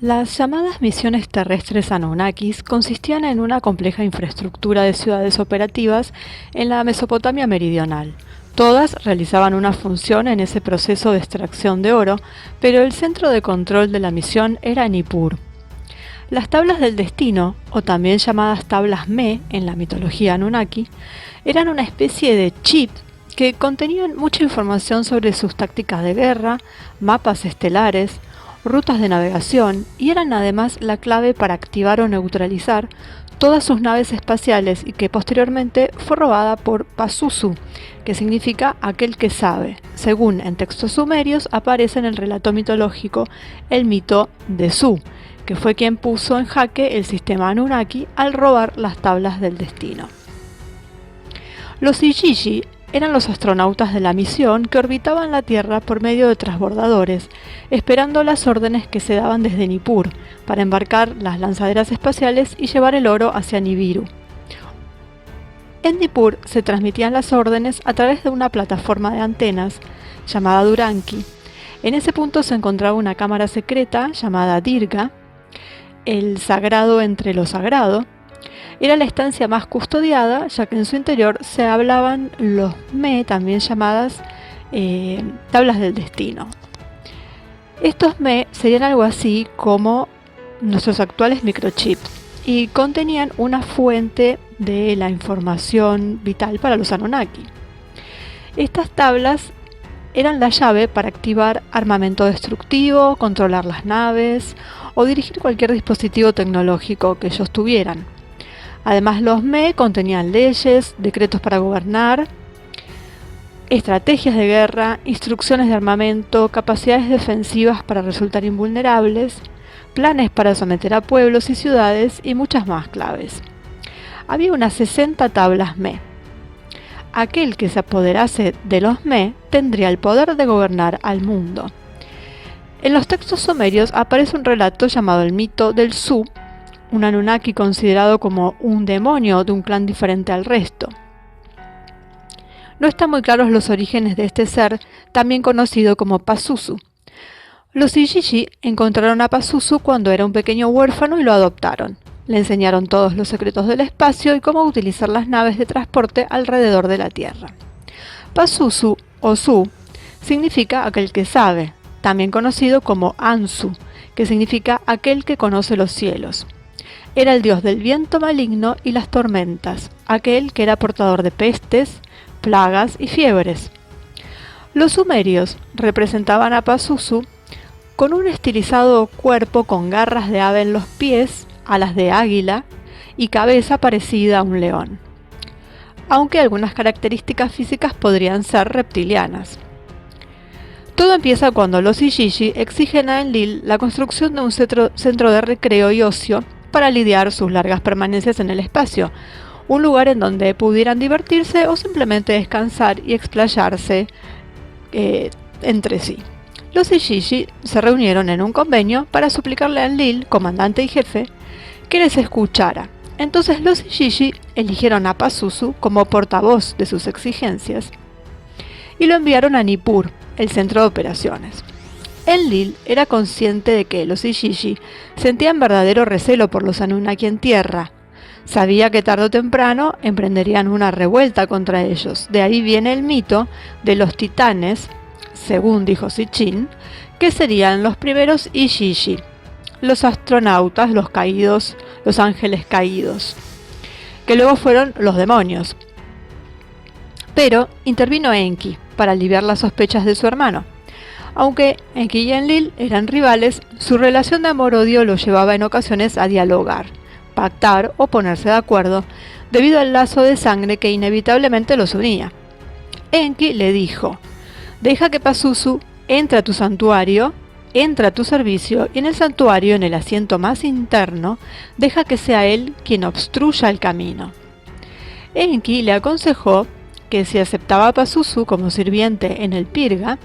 Las llamadas misiones terrestres Anunnakis consistían en una compleja infraestructura de ciudades operativas en la Mesopotamia meridional. Todas realizaban una función en ese proceso de extracción de oro, pero el centro de control de la misión era Nippur. Las tablas del destino, o también llamadas tablas Me en la mitología Anunnaki, eran una especie de chip que contenían mucha información sobre sus tácticas de guerra, mapas estelares, rutas de navegación y eran además la clave para activar o neutralizar todas sus naves espaciales y que posteriormente fue robada por Pazuzu, que significa aquel que sabe. Según en textos sumerios aparece en el relato mitológico el mito de Su, que fue quien puso en jaque el sistema Anunnaki al robar las tablas del destino. Los Igigi eran los astronautas de la misión que orbitaban la Tierra por medio de transbordadores, esperando las órdenes que se daban desde Nippur para embarcar las lanzaderas espaciales y llevar el oro hacia Nibiru. En Nippur se transmitían las órdenes a través de una plataforma de antenas llamada Duranki. En ese punto se encontraba una cámara secreta llamada Dirga, el sagrado entre lo sagrado. Era la estancia más custodiada, ya que en su interior se hablaban los Me, también llamadas tablas del destino. Estos Me serían algo así como nuestros actuales microchips y contenían una fuente de la información vital para los Anunnaki. Estas tablas eran la llave para activar armamento destructivo, controlar las naves o dirigir cualquier dispositivo tecnológico que ellos tuvieran. Además, los Me contenían leyes, decretos para gobernar, estrategias de guerra, instrucciones de armamento, capacidades defensivas para resultar invulnerables, planes para someter a pueblos y ciudades y muchas más claves. Había unas 60 tablas Me. Aquel que se apoderase de los Me tendría el poder de gobernar al mundo. En los textos sumerios aparece un relato llamado el mito del Su, un Anunnaki considerado como un demonio de un clan diferente al resto. No están muy claros los orígenes de este ser, también conocido como Pazuzu. Los Igigi encontraron a Pazuzu cuando era un pequeño huérfano y lo adoptaron. Le enseñaron todos los secretos del espacio y cómo utilizar las naves de transporte alrededor de la Tierra. Pazuzu o Su significa aquel que sabe, también conocido como Ansu, que significa aquel que conoce los cielos. Era el dios del viento maligno y las tormentas, aquel que era portador de pestes, plagas y fiebres. Los sumerios representaban a Pazuzu con un estilizado cuerpo con garras de ave en los pies, alas de águila y cabeza parecida a un león, aunque algunas características físicas podrían ser reptilianas. Todo empieza cuando los Igigi exigen a Enlil la construcción de un centro de recreo y ocio para lidiar sus largas permanencias en el espacio, un lugar en donde pudieran divertirse o simplemente descansar y explayarse entre sí. Los Igigi se reunieron en un convenio para suplicarle a Enlil, comandante y jefe, que les escuchara. Entonces los Igigi eligieron a Pazuzu como portavoz de sus exigencias y lo enviaron a Nippur, el centro de operaciones. Enlil era consciente de que los Igigi sentían verdadero recelo por los Anunnaki en tierra. Sabía que tarde o temprano emprenderían una revuelta contra ellos. De ahí viene el mito de los titanes, según dijo Sitchin, que serían los primeros Igigi, los astronautas, los caídos, los ángeles caídos, que luego fueron los demonios. Pero intervino Enki para aliviar las sospechas de su hermano. Aunque Enki y Enlil eran rivales, su relación de amor-odio los llevaba en ocasiones a dialogar, pactar o ponerse de acuerdo, debido al lazo de sangre que inevitablemente los unía. Enki le dijo: deja que Pazuzu entre a tu santuario, entra a tu servicio y en el santuario, en el asiento más interno, deja que sea él quien obstruya el camino. Enki le aconsejó que si aceptaba a Pazuzu como sirviente en el Pirga,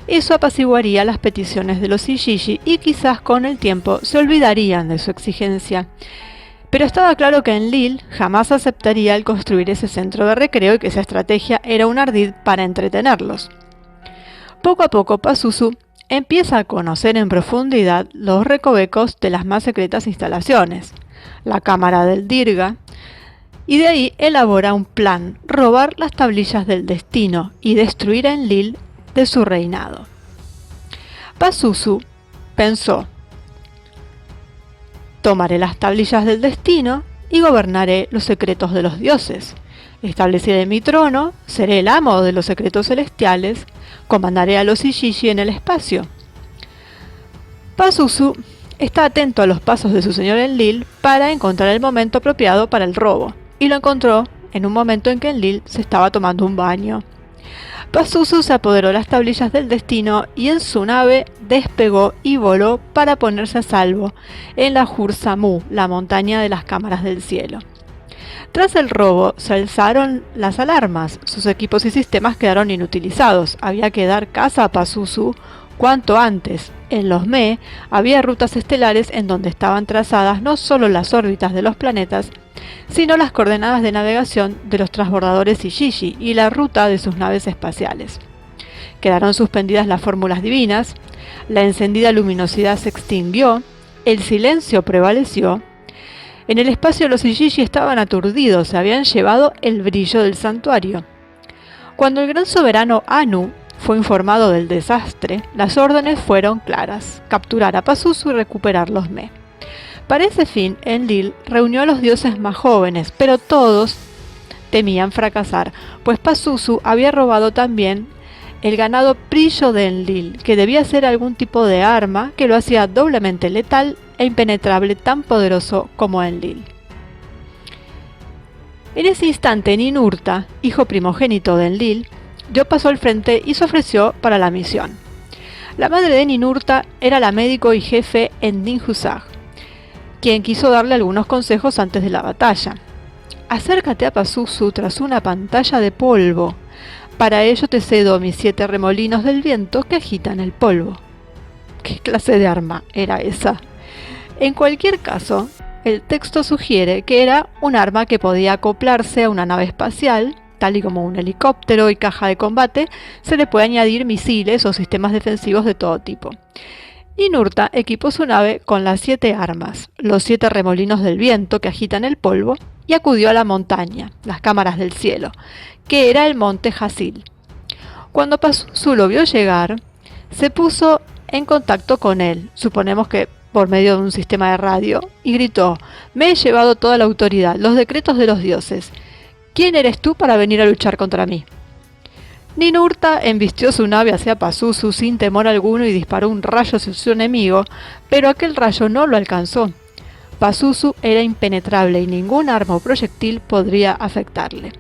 eso apaciguaría las peticiones de los Igigi y quizás con el tiempo se olvidarían de su exigencia. Pero estaba claro que Enlil jamás aceptaría el construir ese centro de recreo y que esa estrategia era un ardid para entretenerlos. Poco a poco Pazuzu empieza a conocer en profundidad los recovecos de las más secretas instalaciones, la cámara del Dirga, y de ahí elabora un plan: robar las tablillas del destino y destruir a Enlil de su reinado. Pazuzu pensó: tomaré las tablillas del destino y gobernaré los secretos de los dioses. Estableceré mi trono, seré el amo de los secretos celestiales, comandaré a los Ishiji en el espacio. Pazuzu está atento a los pasos de su señor Enlil para encontrar el momento apropiado para el robo, y lo encontró en un momento en que Enlil se estaba tomando un baño. Pazuzu se apoderó de las tablillas del destino y en su nave despegó y voló para ponerse a salvo en la Jur-Samu, la montaña de las cámaras del cielo. Tras el robo se alzaron las alarmas, sus equipos y sistemas quedaron inutilizados, había que dar caza a Pazuzu cuanto antes. En los ME había rutas estelares en donde estaban trazadas no solo las órbitas de los planetas, sino las coordenadas de navegación de los transbordadores Ishiji y la ruta de sus naves espaciales. Quedaron suspendidas las fórmulas divinas, la encendida luminosidad se extinguió, el silencio prevaleció. En el espacio los Ishiji estaban aturdidos, se habían llevado el brillo del santuario. Cuando el gran soberano Anu fue informado del desastre, las órdenes fueron claras: capturar a Pazuzu y recuperar los ME. Para ese fin, Enlil reunió a los dioses más jóvenes, pero todos temían fracasar, pues Pazuzu había robado también el ganado Prillo de Enlil, que debía ser algún tipo de arma que lo hacía doblemente letal e impenetrable, tan poderoso como Enlil. En ese instante, Ninurta, hijo primogénito de Enlil, dio paso al frente y se ofreció para la misión. La madre de Ninurta era la médico y jefe Endin Husag, quien quiso darle algunos consejos antes de la batalla. Acércate a Pazuzu tras una pantalla de polvo. Para ello te cedo mis 7 remolinos del viento que agitan el polvo. ¿Qué clase de arma era esa? En cualquier caso, el texto sugiere que era un arma que podía acoplarse a una nave espacial, tal y como un helicóptero y caja de combate, se le puede añadir misiles o sistemas defensivos de todo tipo. Ninurta equipó su nave con las 7 armas, los 7 remolinos del viento que agitan el polvo, y acudió a la montaña, las cámaras del cielo, que era el monte Hasil. Cuando Pazuzu lo vio llegar, se puso en contacto con él, suponemos que por medio de un sistema de radio, y gritó: me he llevado toda la autoridad, los decretos de los dioses. ¿Quién eres tú para venir a luchar contra mí? Ninurta embistió su nave hacia Pazuzu sin temor alguno y disparó un rayo hacia su enemigo, pero aquel rayo no lo alcanzó. Pazuzu era impenetrable y ningún arma o proyectil podría afectarle.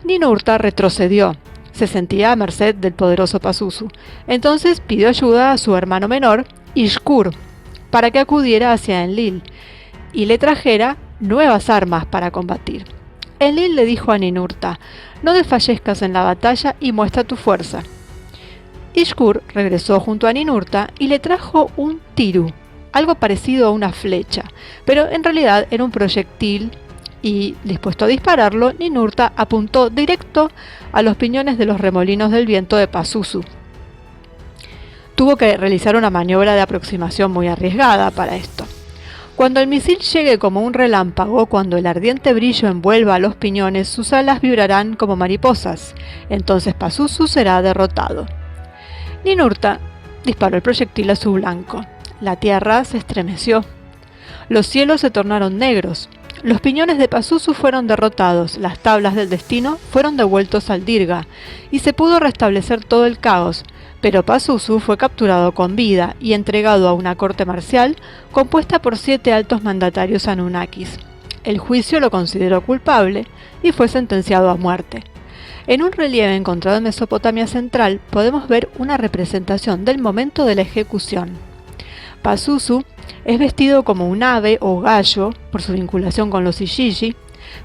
Ninurta retrocedió, se sentía a merced del poderoso Pazuzu. Entonces pidió ayuda a su hermano menor, Ishkur, para que acudiera hacia Enlil y le trajera nuevas armas para combatir. Enlil le dijo a Ninurta: no desfallezcas en la batalla y muestra tu fuerza. Ishkur regresó junto a Ninurta y le trajo un tiru, algo parecido a una flecha, pero en realidad era un proyectil, y dispuesto a dispararlo, Ninurta apuntó directo a los piñones de los remolinos del viento de Pazuzu. Tuvo que realizar una maniobra de aproximación muy arriesgada para esto. Cuando el misil llegue como un relámpago, cuando el ardiente brillo envuelva a los piñones, sus alas vibrarán como mariposas. Entonces Pazuzu será derrotado. Ninurta disparó el proyectil a su blanco. La tierra se estremeció. Los cielos se tornaron negros. Los piñones de Pazuzu fueron derrotados, las tablas del destino fueron devueltos al Dirga, y se pudo restablecer todo el caos, pero Pazuzu fue capturado con vida y entregado a una corte marcial compuesta por 7 altos mandatarios anunnakis. El juicio lo consideró culpable y fue sentenciado a muerte. En un relieve encontrado en Mesopotamia Central podemos ver una representación del momento de la ejecución. Pazuzu es vestido como un ave o gallo por su vinculación con los Ishiji,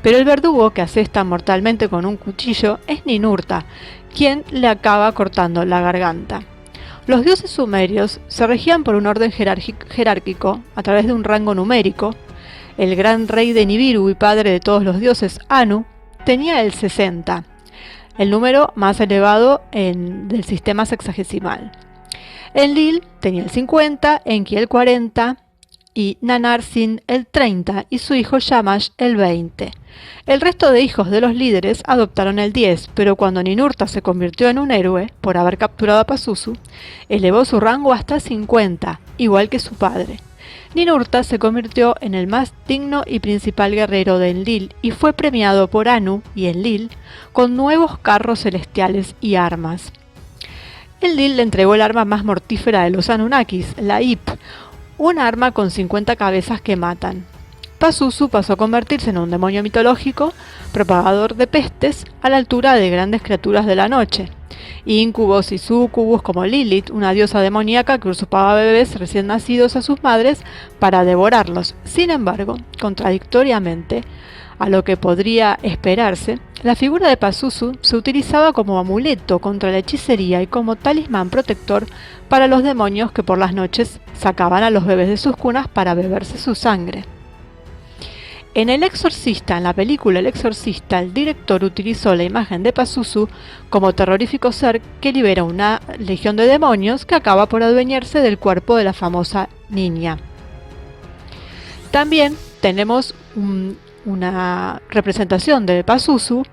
pero el verdugo que asesta mortalmente con un cuchillo es Ninurta, quien le acaba cortando la garganta. Los dioses sumerios se regían por un orden jerárquico a través de un rango numérico. El gran rey de Nibiru y padre de todos los dioses, Anu, tenía el 60, el número más elevado del sistema sexagesimal. Enlil tenía el 50, Enki el 40 y Nannar-Sin el 30 y su hijo Shamash el 20. El resto de hijos de los líderes adoptaron el 10, pero cuando Ninurta se convirtió en un héroe por haber capturado a Pazuzu, elevó su rango hasta 50, igual que su padre. Ninurta se convirtió en el más digno y principal guerrero de Enlil y fue premiado por Anu y Enlil con nuevos carros celestiales y armas. Enlil le entregó el arma más mortífera de los Anunnakis, la Ip, un arma con 50 cabezas que matan. Pazuzu pasó a convertirse en un demonio mitológico, propagador de pestes, a la altura de grandes criaturas de la noche. Incubos y sucubus como Lilith, una diosa demoníaca que usurpaba bebés recién nacidos a sus madres para devorarlos. Sin embargo, contradictoriamente a lo que podría esperarse, la figura de Pazuzu se utilizaba como amuleto contra la hechicería y como talismán protector para los demonios que por las noches sacaban a los bebés de sus cunas para beberse su sangre. En El Exorcista, en la película El Exorcista, el director utilizó la imagen de Pazuzu como terrorífico ser que libera una legión de demonios que acaba por adueñarse del cuerpo de la famosa niña. También tenemos una representación de Pazuzu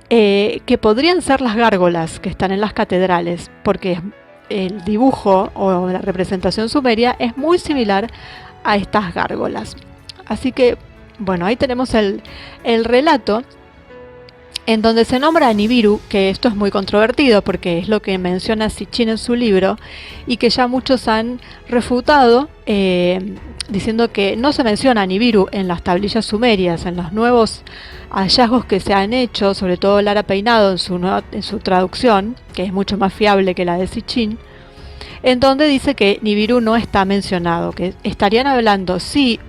que podrían ser las gárgolas que están en las catedrales, porque el dibujo o la representación sumeria es muy similar a estas gárgolas. Así que, bueno, ahí tenemos el relato en donde se nombra a Nibiru, que esto es muy controvertido porque es lo que menciona Sitchin en su libro y que ya muchos han refutado diciendo que no se menciona a Nibiru en las tablillas sumerias, en los nuevos hallazgos que se han hecho, sobre todo Lara Peinado en su traducción, que es mucho más fiable que la de Sitchin, en donde dice que Nibiru no está mencionado, que estarían hablando sí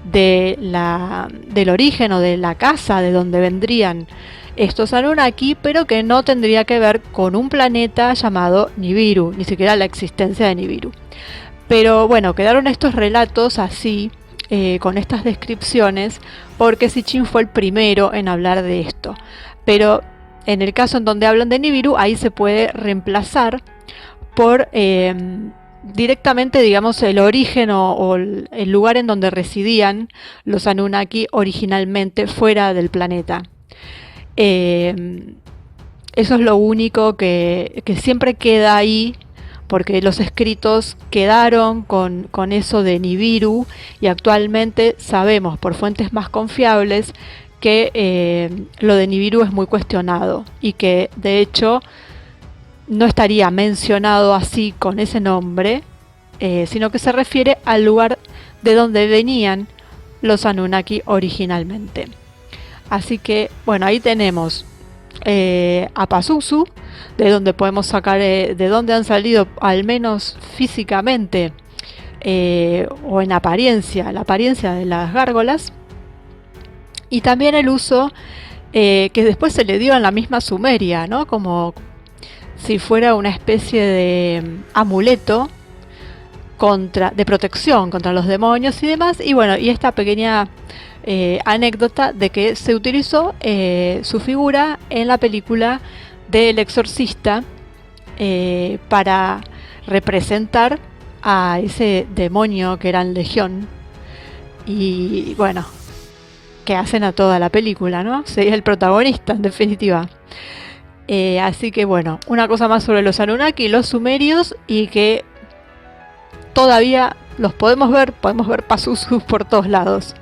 del origen o de la casa de donde vendrían estos Anunnaki, pero que no tendría que ver con un planeta llamado Nibiru, ni siquiera la existencia de Nibiru. Pero bueno, quedaron estos relatos así, con estas descripciones, porque Sitchin fue el primero en hablar de esto. Pero en el caso en donde hablan de Nibiru, ahí se puede reemplazar por directamente, digamos, el origen o el lugar en donde residían los Anunnaki originalmente fuera del planeta. Eso es lo único que siempre queda ahí, porque los escritos quedaron con eso de Nibiru y actualmente sabemos por fuentes más confiables que lo de Nibiru es muy cuestionado y que de hecho no estaría mencionado así con ese nombre, sino que se refiere al lugar de donde venían los Anunnaki originalmente. Así que, bueno, ahí tenemos a Pazuzu, de donde podemos sacar, de dónde han salido, al menos físicamente, o en apariencia, la apariencia de las gárgolas, y también el uso que después se le dio en la misma Sumeria, ¿no? Como si fuera una especie de amuleto de protección contra los demonios y demás. Y bueno, y esta pequeña anécdota de que se utilizó su figura en la película del Exorcista para representar a ese demonio que era en Legión. Y bueno, que hacen a toda la película, ¿no? Sería el protagonista, en definitiva. Así que bueno, una cosa más sobre los Anunnaki, los sumerios, y que todavía los podemos ver Pazuzu por todos lados.